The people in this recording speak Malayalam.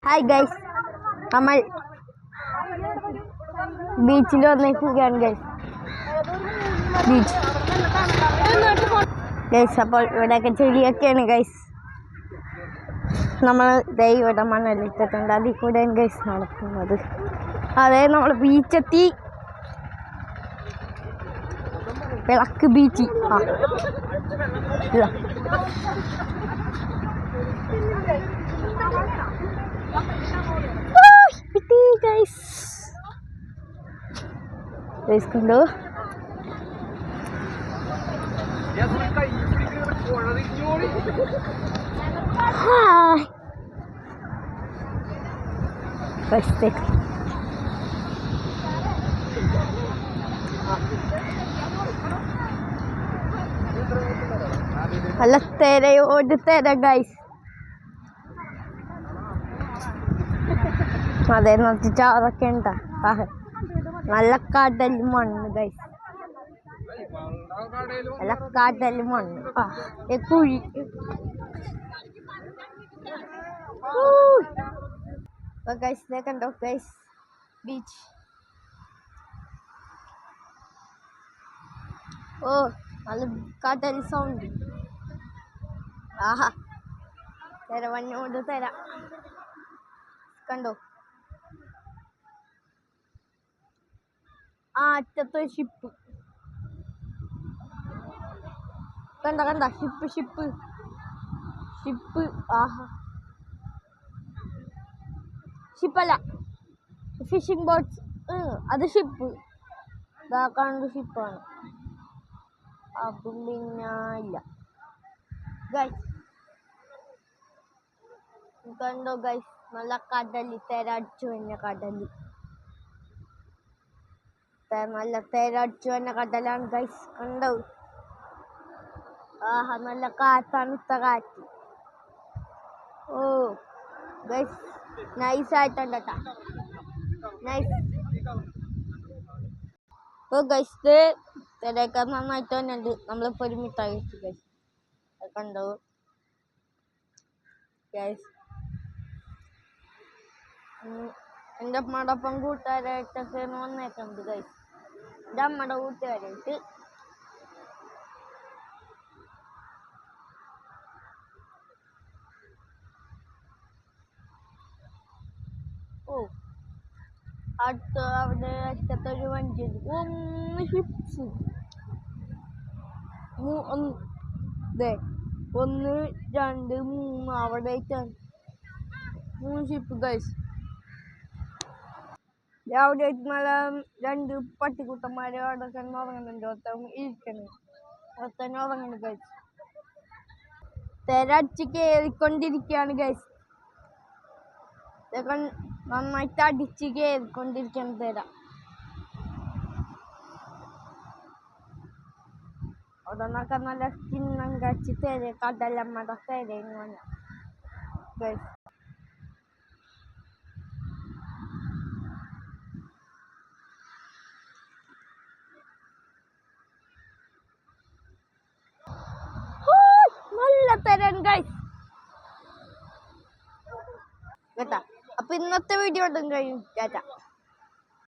ഹായ് ഗൈസ്, നമ്മൾ ബീച്ചിൽ വന്നിരിക്കുകയാണ് ഗൈസ്. Beach guys. അപ്പോൾ ഇവിടെയൊക്കെ ചെടിയൊക്കെയാണ് ഗൈസ്. നമ്മൾ ഇവിടെ മണ്ണെടുത്തിട്ടുണ്ട്, അതിൽ കൂടെയാണ് ഗൈസ് നടക്കുന്നത്. അതെ, നമ്മൾ ബീച്ചെത്തി. വിളക്ക് ബീച്ച്. കണ്ടോ? നല്ല തിരയോട് തിര ഗൈസ്. അതെ, ചാറൊക്കെ ഉണ്ടാ. നല്ല കടൽ മണ്ണ് ഗൈസ്, നല്ല കടൽ മണ്ണ്. കുഴി ഗൈസ്. കണ്ടോ ഗൈസ്, ബീച്ച്. ഓ, നല്ല കടൽ സൗണ്ട്. ആഹാ, തിരവണ്ണോട് തരാം. കണ്ടോ? അറ്റത്തെ ഷിപ്പ് കണ്ട ഷിപ്പ്. ആഹാ, ഷിപ്പല്ല, ഫിഷിംഗ് ബോട്ട്സ്. അത് ഷിപ്പ്. ഇതാ കണ്ട് ഷിപ്പാണ്. അപ്പം പിന്നെ ഇല്ല ഗൈസ്. കണ്ടോ ഗൈസ്, നല്ല കടല്, തിര അടിച്ചു കഴിഞ്ഞ കടല്. നല്ല തിര അടിച്ചു കഴിഞ്ഞ കടലാണ് ഗൈസ്. കണ്ടോ? ആഹാ, നല്ല തണുത്ത കാറ്റ്. ഓ ഗൈസ്, നൈസായിട്ടുണ്ട് കേട്ടോ, നൈസ്. ഓ ഗൈസ്, തിരയൊക്കെ നന്നായിട്ട് തന്നെ ഉണ്ട്. നമ്മളിപ്പോൾ ഒരു മിഠായി കഴിച്ചു ഗൈസ്. കണ്ടോ ഗൈസ്? എൻ്റെ അമ്മയോടൊപ്പം കൂട്ടുകാരായിട്ടൊക്കെ വന്നേക്കുന്നുണ്ട് ഗൈസ്. എൻ്റെ അമ്മയുടെ കൂട്ടുകാരായിട്ട്. ഓ, അടുത്ത അവിടെ അറ്റത്തൊരു വണ്ടി. ഒന്ന് ഷിപ്സ്. 1 2 3 അവിടെ 3 ഷിപ്പ് ഗൈസ്. അവിടെ നല്ല 2 പട്ടിക്കുട്ടന്മാരെ അവിടെ തന്നെ ഉറങ്ങുന്നുണ്ട്. ഒത്തന്നെ ഉറങ്ങുന്നു ഗൈസ്. തിരടിച്ച് കയറിക്കൊണ്ടിരിക്കുകയാണ് ഗൈസ്. നന്നായിട്ട് അടിച്ച് കയറിക്കൊണ്ടിരിക്കുകയാണ് തിര. അവിടെ നിന്നൊക്കെ നല്ല ചിന്നം കച്ച് തിര, കടലമ്മയുടെ തിരയെന്ന് പറഞ്ഞ ഗൈസ്. നല്ല തിരൻ ഗൈസ് കേട്ടാ. അപ്പൊ ഇന്നത്തെ വീഡിയോ കഴിയും. ടാറ്റ.